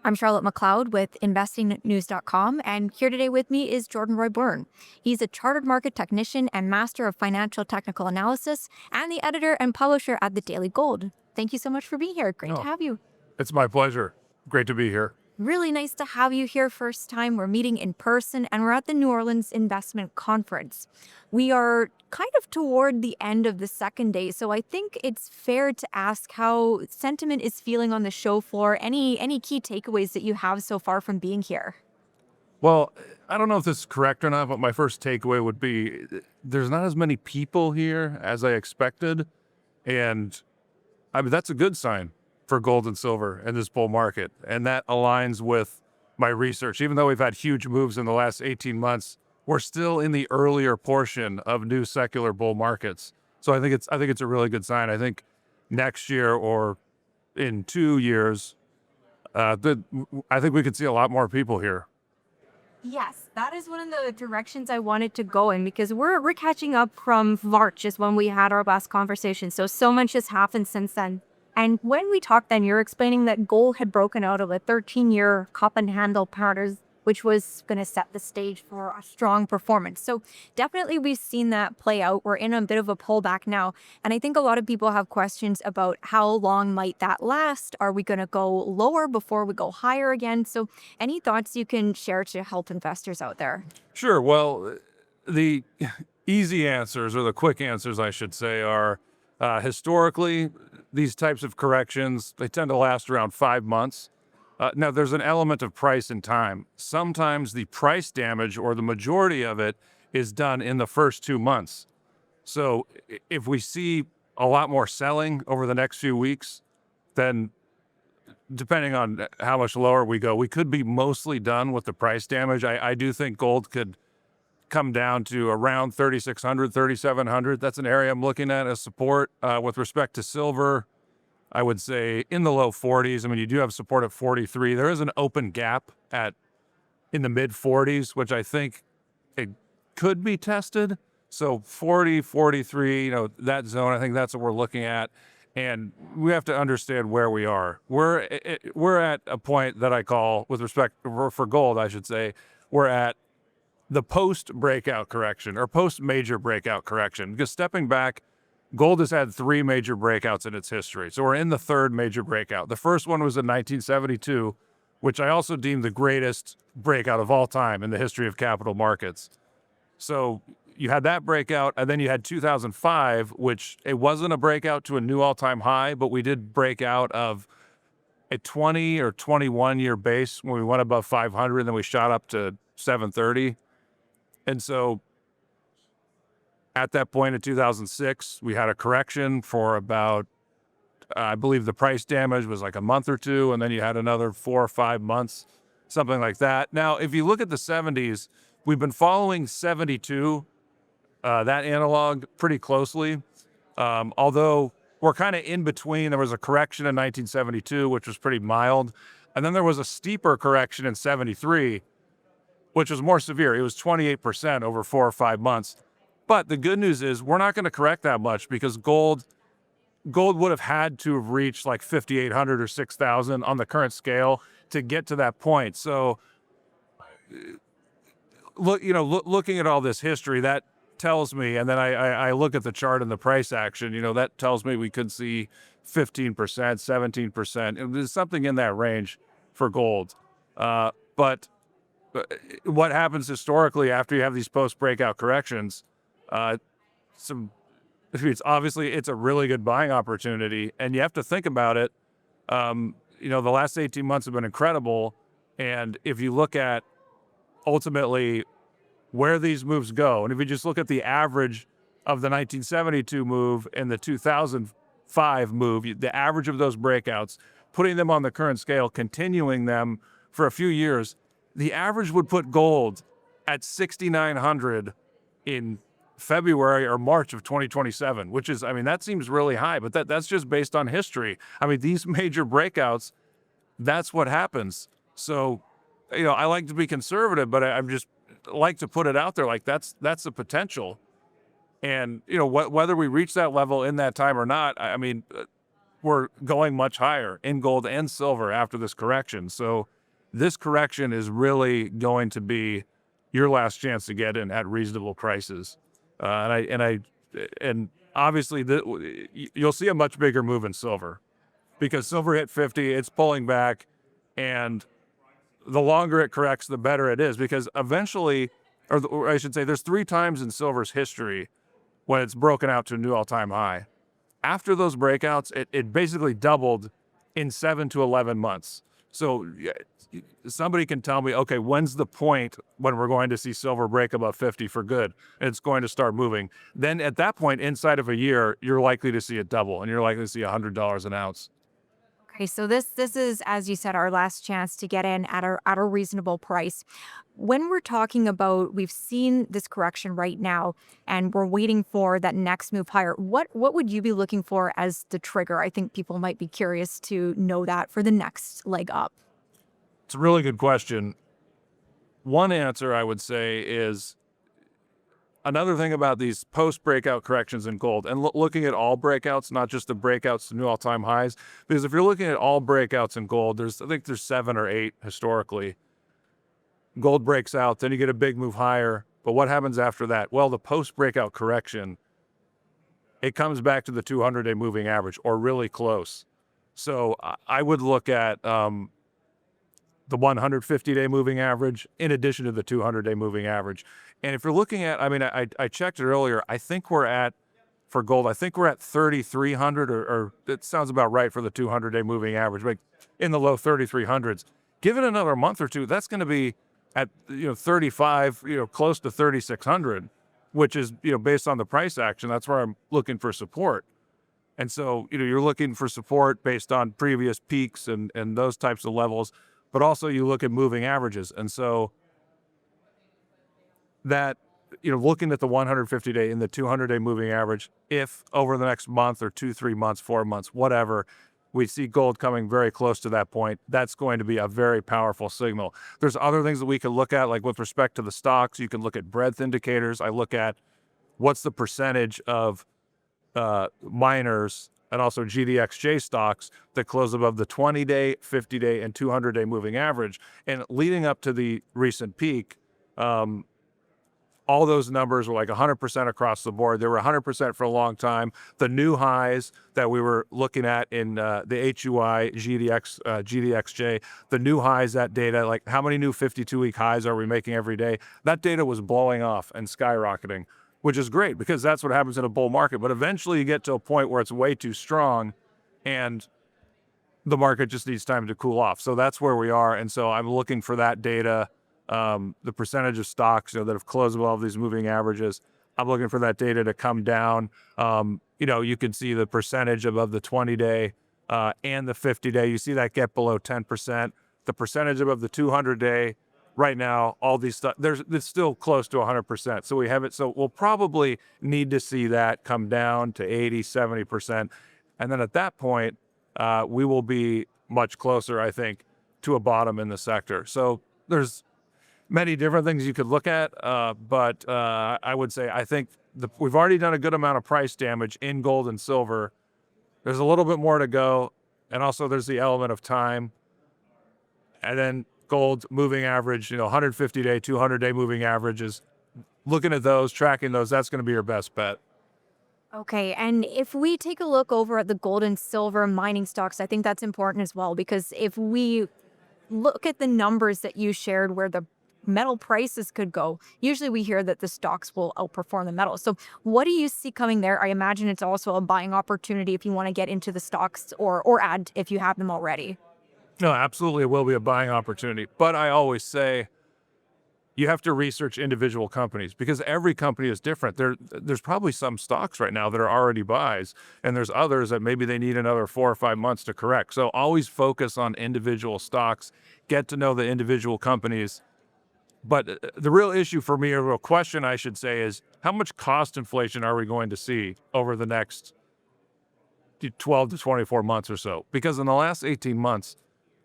I'm Charlotte McLeod with investingnews.com, and here today with me is Jordan Roy-Byrne. He's a chartered market technician and master of financial technical analysis, and the editor and publisher at the Daily Gold. Thank you so much for being here. Great to No, have you. it's my pleasure. Great to be here. Really nice to have you here first time. We're meeting in person and we're at the New Orleans Investment Conference. We are kind of toward the end of the second day, so I think it's fair to ask how sentiment is feeling on the show floor. Any key takeaways that you have so far from being here? Well, I don't know if this is correct or not, but my first takeaway would be there's not as many people here as I expected. And I mean, that's a good sign for gold and silver in this bull market. And that aligns with my research. Even though we've had huge moves in the last 18 months, we're still in the earlier portion of new secular bull markets. So I think it's a really good sign. I think next year or in 2 years, I think we could see a lot more people here. Yes, that is one of the directions I wanted to go in because we're catching up from March is when we had our last conversation. So much has happened since then. And when we talked then, you're explaining that gold had broken out of a 13-year cup and handle patterns, which was going to set the stage for a strong performance. So definitely we've seen that play out. We're in a bit of a pullback now. And I think a lot of people have questions about how long might that last? Are we going to go lower before we go higher again? So any thoughts you can share to help investors out there? Sure. Well, the easy answers, or the quick answers, I should say, are historically, these types of corrections, they tend to last around 5 months. Now, there's an element of price and time. Sometimes the price damage, or the majority of it, is done in the first 2 months. So if we see a lot more selling over the next few weeks, then depending on how much lower we go, we could be mostly done with the price damage. I do think gold could come down to around 3,600, 3,700. That's an area I'm looking at as support. With respect to silver, I would say in the low 40s. I mean, you do have support at 43. There is an open gap in the mid 40s, which I think it could be tested. So 40, 43, that zone, I think that's what we're looking at. And we have to understand where we are. We're at a point that I call, with respect for gold, I should say, we're at the post-breakout correction, or post-major breakout correction. Because stepping back, gold has had 3 major breakouts in its history. So we're in the 3rd major breakout. The first one was in 1972, which I also deem the greatest breakout of all time in the history of capital markets. So you had that breakout, and then you had 2005, which it wasn't a breakout to a new all-time high, but we did break out of a 20 or 21-year base when we went above 500, and then we shot up to 730. And so at that point in 2006, we had a correction for about, I believe the price damage was like a month or two, and then you had another 4 or 5 months, something like that. Now, if you look at the 70s, we've been following 72, that analog, pretty closely. Although we're kind of in between. There was a correction in 1972, which was pretty mild. And then there was a steeper correction in 73, which was more severe. It was 28% over 4 or 5 months. But the good news is we're not going to correct that much, because gold would have had to have reached like 5,800 or 6,000 on the current scale to get to that point. So looking at all this history, that tells me, and then I look at the chart and the price action, that tells me we could see 15%, 17%. There's something in that range for gold. But what happens historically after you have these post-breakout corrections, it's a really good buying opportunity, and you have to think about it. The last 18 months have been incredible, and if you look at ultimately where these moves go, and if you just look at the average of the 1972 move and the 2005 move, the average of those breakouts, putting them on the current scale, continuing them for a few years, the average would put gold at 6,900 in February or March of 2027, which is, that seems really high, but that's just based on history. These major breakouts, that's what happens. So, I like to be conservative, but I'm just like to put it out there like that's the potential. And, whether we reach that level in that time or not, we're going much higher in gold and silver after this correction. So this correction is really going to be your last chance to get in at reasonable prices. And obviously you'll see a much bigger move in silver because silver hit 50, it's pulling back, and the longer it corrects, the better it is, because eventually, or I should say, there's 3 times in silver's history when it's broken out to a new all-time high. After those breakouts, it basically doubled in 7 to 11 months. So somebody can tell me, okay, when's the point when we're going to see silver break above 50 for good? And it's going to start moving. Then at that point, inside of a year, you're likely to see it double, and you're likely to see $100 an ounce. Okay, so this is, as you said, our last chance to get in at a reasonable price. When we're talking about, we've seen this correction right now, and we're waiting for that next move higher. What would you be looking for as the trigger? I think people might be curious to know that for the next leg up. It's a really good question. One answer I would say is, another thing about these post-breakout corrections in gold, and looking at all breakouts, not just the breakouts to new all-time highs, because if you're looking at all breakouts in gold, I think there's 7 or 8 historically. Gold breaks out, then you get a big move higher. But what happens after that? Well, the post-breakout correction, it comes back to the 200-day moving average, or really close. So I would look at the 150-day moving average in addition to the 200-day moving average. And if you're looking at, I mean, I checked it earlier, I think we're at, for gold, I think we're at 3,300, or it sounds about right for the 200-day moving average, but in the low 3,300s. Give it another month or two, that's going to be at 35, close to 3,600, which is, based on the price action, that's where I'm looking for support. And so, you're looking for support based on previous peaks and those types of levels, but also you look at moving averages. And so that, looking at the 150-day and the 200-day moving average, if over the next month or 2, 3 months, 4 months, whatever, we see gold coming very close to that point, that's going to be a very powerful signal. There's other things that we can look at, like with respect to the stocks, you can look at breadth indicators. I look at what's the percentage of miners and also GDXJ stocks that close above the 20-day, 50-day, and 200-day moving average. And leading up to the recent peak, all those numbers were like 100% across the board. They were 100% for a long time. The new highs that we were looking at in the HUI, GDXJ, the new highs, that data, like how many new 52-week highs are we making every day? That data was blowing off and skyrocketing, which is great because that's what happens in a bull market. But eventually you get to a point where it's way too strong and the market just needs time to cool off. So that's where we are. And so I'm looking for that data. The percentage of stocks that have closed above these moving averages, I'm looking for that data to come down. You can see the percentage above the 20-day and the 50-day. You see that get below 10%. The percentage above the 200-day, right now, all these stuff, it's still close to 100%. So we have it. So we'll probably need to see that come down to 80, 70%. And then at that point, we will be much closer, I think, to a bottom in the sector. So there's many different things you could look at, but I would say I think we've already done a good amount of price damage in gold and silver. There's a little bit more to go, and also there's the element of time. And then gold moving average, 150-day, 200-day moving averages, looking at those, tracking those, that's going to be your best bet. Okay, and if we take a look over at the gold and silver mining stocks, I think that's important as well, because if we look at the numbers that you shared where the metal prices could go, usually we hear that the stocks will outperform the metal. So what do you see coming there? I imagine it's also a buying opportunity if you want to get into the stocks or add if you have them already. No, absolutely, it will be a buying opportunity. But I always say you have to research individual companies because every company is different. There's probably some stocks right now that are already buys, and there's others that maybe they need another 4 or 5 months to correct. So always focus on individual stocks, get to know the individual companies. But the real issue for me, or real question I should say, is how much cost inflation are we going to see over the next 12 to 24 months or so? Because in the last 18 months,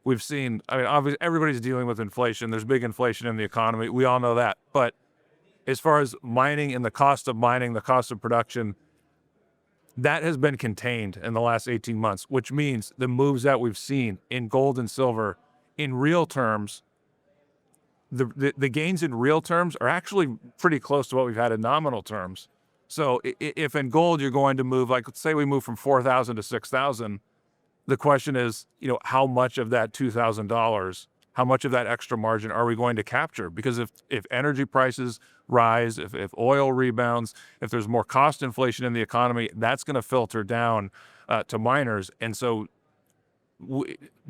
we've seen, obviously everybody's dealing with inflation. There's big inflation in the economy. We all know that. But as far as mining and the cost of mining, the cost of production, That has been contained in the last 18 months, which means the moves that we've seen in gold and silver in real terms, the gains in real terms are actually pretty close to what we've had in nominal terms. So if in gold you're going to move, like let's say we move from 4,000 to 6,000, the question is, how much of that $2,000, how much of that extra margin are we going to capture? Because if energy prices rise, if oil rebounds, if there's more cost inflation in the economy, that's going to filter down to miners. And so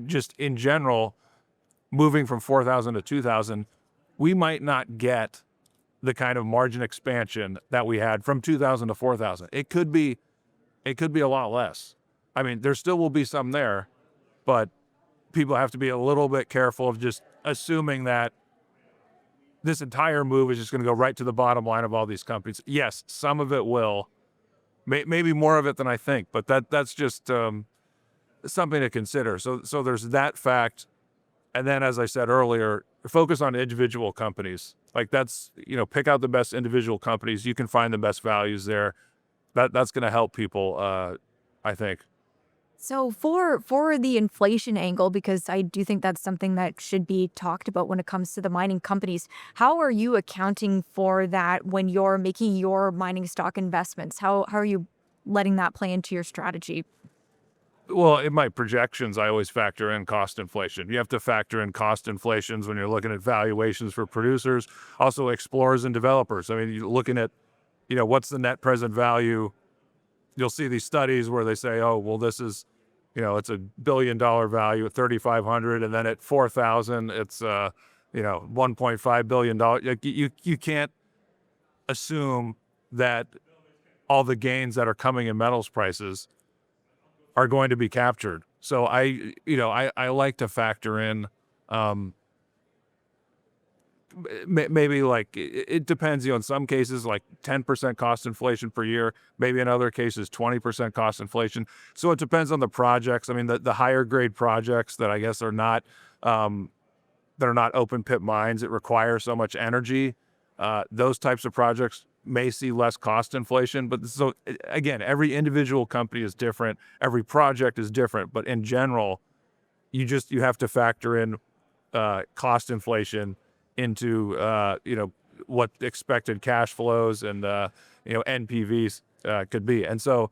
just in general, moving from 4,000 to 2,000, we might not get the kind of margin expansion that we had from 2,000 to 4,000. It could be a lot less. I mean, there still will be some there, but people have to be a little bit careful of just assuming that this entire move is just going to go right to the bottom line of all these companies. Yes, some of it will, maybe more of it than I think, but that's just something to consider. So there's that fact. And then, as I said earlier, focus on individual companies. Like that's, pick out the best individual companies. You can find the best values there. That's going to help people, I think. So for the inflation angle, because I do think that's something that should be talked about when it comes to the mining companies, how are you accounting for that when you're making your mining stock investments? How are you letting that play into your strategy? Well, in my projections, I always factor in cost inflation. You have to factor in cost inflations when you're looking at valuations for producers, also explorers and developers. I mean, you're looking at, what's the net present value. You'll see these studies where they say, oh, well, this is, it's $1 billion value at 3,500, and then at 4,000, it's, $1.5 billion. Like you can't assume that all the gains that are coming in metals prices are going to be captured. So I like to factor in, maybe like it depends. In some cases, like 10% cost inflation per year. Maybe in other cases, 20% cost inflation. So it depends on the projects. I mean, the higher grade projects that I guess are not open pit mines that require so much energy. Those types of projects may see less cost inflation. But so again, every individual company is different. Every project is different. But in general, you have to factor in cost inflation into what expected cash flows and NPVs could be. And so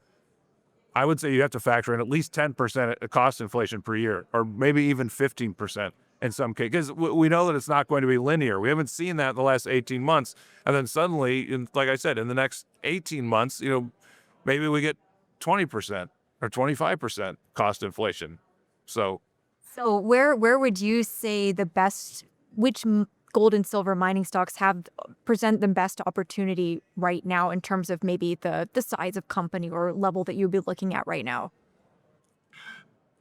I would say you have to factor in at least 10% cost inflation per year, or maybe even 15% in some cases, because we know that it's not going to be linear. We haven't seen that in the last 18 months. And then suddenly, like I said, in the next 18 months, maybe we get 20% or 25% cost inflation. So where would you say which gold and silver mining stocks present the best opportunity right now in terms of maybe the size of company or level that you'd be looking at right now?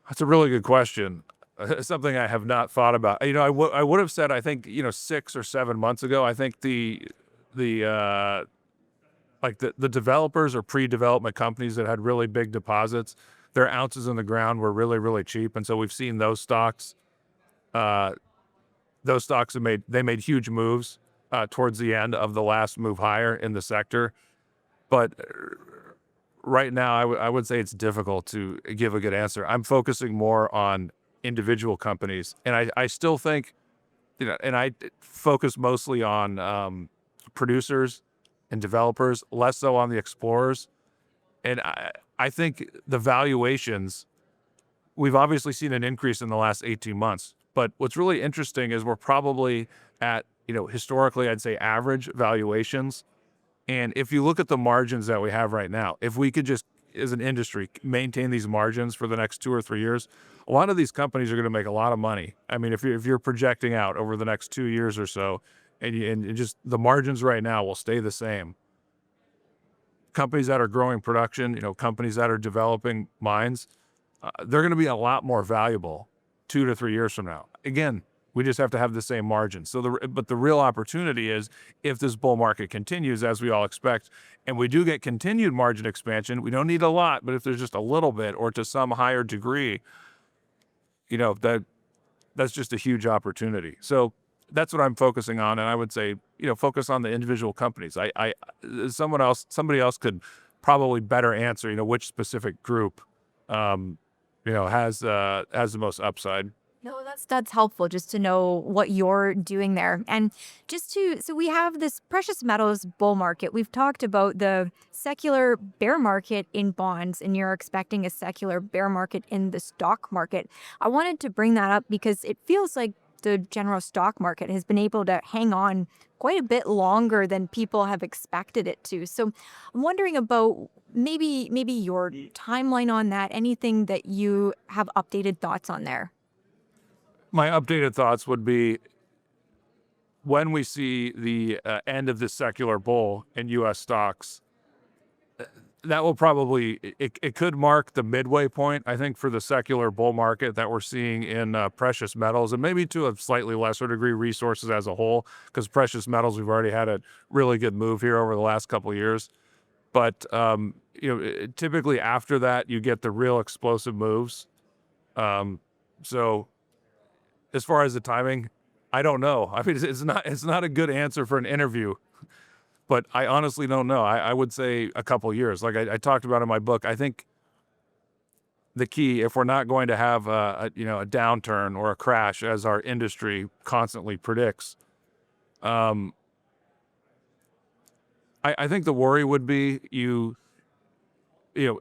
that's a really good question. Something I have not thought about. I would have said, I think, 6 or 7 months ago, I think the developers or pre-development companies that had really big deposits, their ounces in the ground were really, really cheap. And so we've seen those stocks have made huge moves towards the end of the last move higher in the sector. But right now, I would say it's difficult to give a good answer. I'm focusing more on individual companies, and I still think, and I focus mostly on producers and developers, less so on the explorers. And I think the valuations, we've obviously seen an increase in the last 18 months. But what's really interesting is we're probably at, historically, I'd say average valuations. And if you look at the margins that we have right now, if we could just, as an industry, maintain these margins for the next 2 or 3 years, a lot of these companies are going to make a lot of money. I mean, if you're projecting out over the next 2 years or so, and just the margins right now will stay the same. Companies that are growing production, companies that are developing mines, they're going to be a lot more valuable 2 to 3 years from now. Again, we just have to have the same margins. But the real opportunity is if this bull market continues, as we all expect, and we do get continued margin expansion, we don't need a lot, but if there's just a little bit or to some higher degree, that's just a huge opportunity. So that's what I'm focusing on. And I would say, focus on the individual companies. Somebody else could probably better answer, which specific group, has the most upside. No, that's helpful just to know what you're doing there. And so we have this precious metals bull market. We've talked about the secular bear market in bonds, and you're expecting a secular bear market in the stock market. I wanted to bring that up because it feels like the general stock market has been able to hang on quite a bit longer than people have expected it to. So I'm wondering about maybe your timeline on that, anything that you have updated thoughts on there. My updated thoughts would be when we see the end of the secular bull in U.S. stocks, that will probably, it could mark the midway point, I think, for the secular bull market that we're seeing in precious metals, and maybe to a slightly lesser degree resources as a whole, because precious metals, we've already had a really good move here over the last couple of years. But, typically after that, you get the real explosive moves. So as far as the timing, I don't know. I mean, it's not a good answer for an interview, but I honestly don't know. I would say a couple years. Like I talked about in my book, I think the key, if we're not going to have a downturn or a crash as our industry constantly predicts, I think the worry would be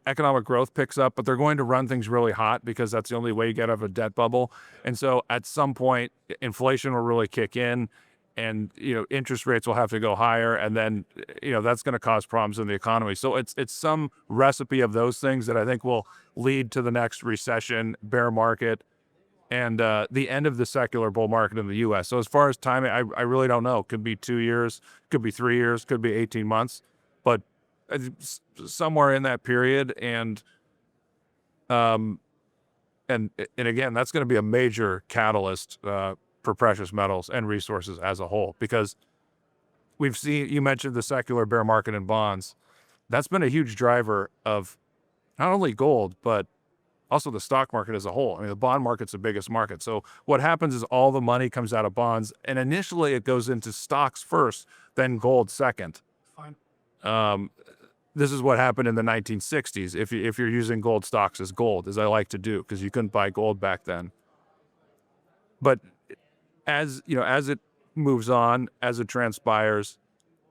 economic growth picks up, but they're going to run things really hot because that's the only way you get out of a debt bubble. And so at some point, inflation will really kick in, and interest rates will have to go higher, and then that's going to cause problems in the economy. So it's some recipe of those things that I think will lead to the next recession, bear market, and the end of the secular bull market in the U.S. So as far as timing, I really don't know. Could be 2 years, could be 3 years, could be 18 months, but somewhere in that period. And again, that's going to be a major catalyst for precious metals and resources as a whole, because we've seen, you mentioned the secular bear market in bonds. That's been a huge driver of not only gold, but also the stock market as a whole. I mean, the bond market's the biggest market. So what happens is all the money comes out of bonds, and initially it goes into stocks first, then gold second. Fine. This is what happened in the 1960s. If you're using gold stocks as gold, as I like to do, because you couldn't buy gold back then. But as it moves on, as it transpires,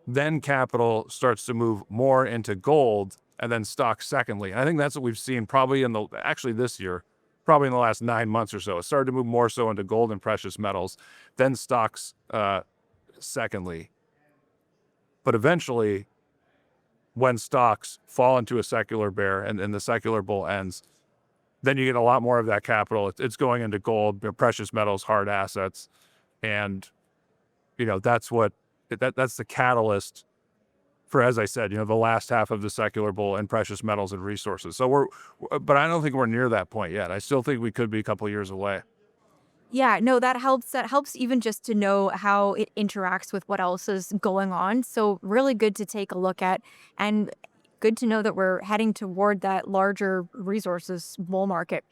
then capital starts to move more into gold, and then stocks secondly. And I think that's what we've seen probably this year, probably in the last 9 months or so. It started to move more so into gold and precious metals, then stocks secondly. But eventually, when stocks fall into a secular bear and the secular bull ends, then you get a lot more of that capital. It's going into gold, precious metals, hard assets. And, that's the catalyst for, as I said, the last half of the secular bull and precious metals and resources. So but I don't think we're near that point yet. I still think we could be a couple of years away. Yeah, no, that helps. That helps even just to know how it interacts with what else is going on. So really good to take a look at, and good to know that we're heading toward that larger resources bull market.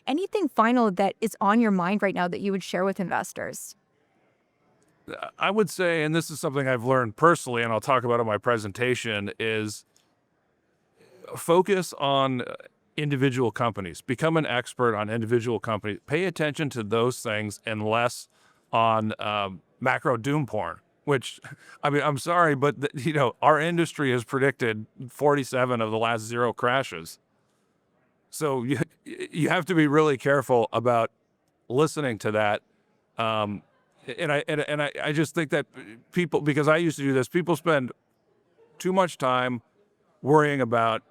Anything final that is on your mind right now that you would share with investors? I would say, and this is something I've learned personally, and I'll talk about in my presentation, is focus on individual companies. Become an expert on individual companies. Pay attention to those things and less on macro doom porn, which, I mean, I'm sorry, but our industry has predicted 47 of the last 0 crashes. So you have to be really careful about listening to that. And I just think that people, because I used to do this, people spend too much time worrying about,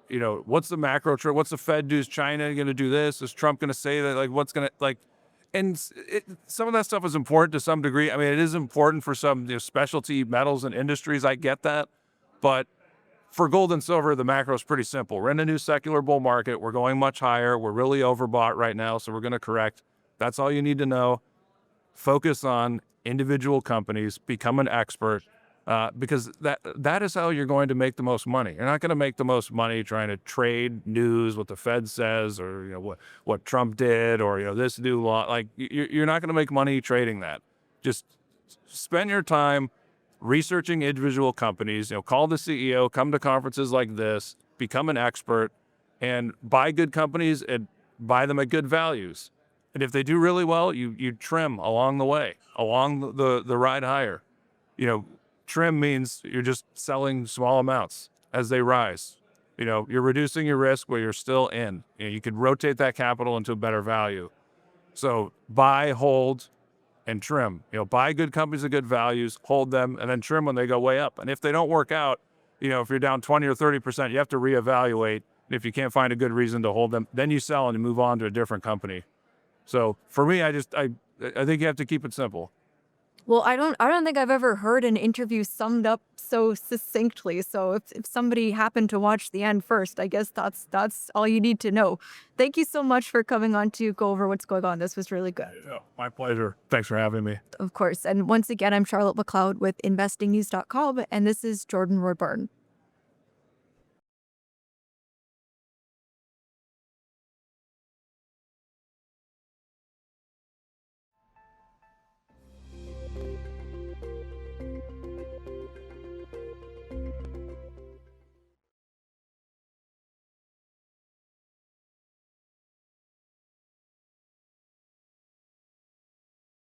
what's the macro trend, what's the Fed do, is China going to do this, is Trump going to say that, like, what's going to, and some of that stuff is important to some degree. I mean, it is important for some specialty metals and industries. I get that. But for gold and silver, the macro is pretty simple. We're in a new secular bull market. We're going much higher. We're really overbought right now, so we're going to correct. That's all you need to know. Focus on individual companies, become an expert, because that is how you're going to make the most money. You're not going to make the most money trying to trade news, what the Fed says, or what Trump did, or this new law. Like, you're not going to make money trading that. Just spend your time researching individual companies. Call the CEO, come to conferences like this, become an expert, and buy good companies and buy them at good values. And if they do really well, you trim along the way, along the ride higher. Trim means you're just selling small amounts as they rise. You're reducing your risk where you're still in. You could rotate that capital into a better value. So buy, hold, and trim. Buy good companies at good values, hold them, and then trim when they go way up. And if they don't work out, if you're down 20 or 30%, you have to reevaluate. And if you can't find a good reason to hold them, then you sell and you move on to a different company. So for me, I think you have to keep it simple. Well, I don't think I've ever heard an interview summed up so succinctly. So if somebody happened to watch the end first, I guess that's all you need to know. Thank you so much for coming on to go over what's going on. This was really good. Oh, my pleasure. Thanks for having me. Of course. And once again, I'm Charlotte McLeod with investingnews.com, and this is Jordan Roy-Byrne.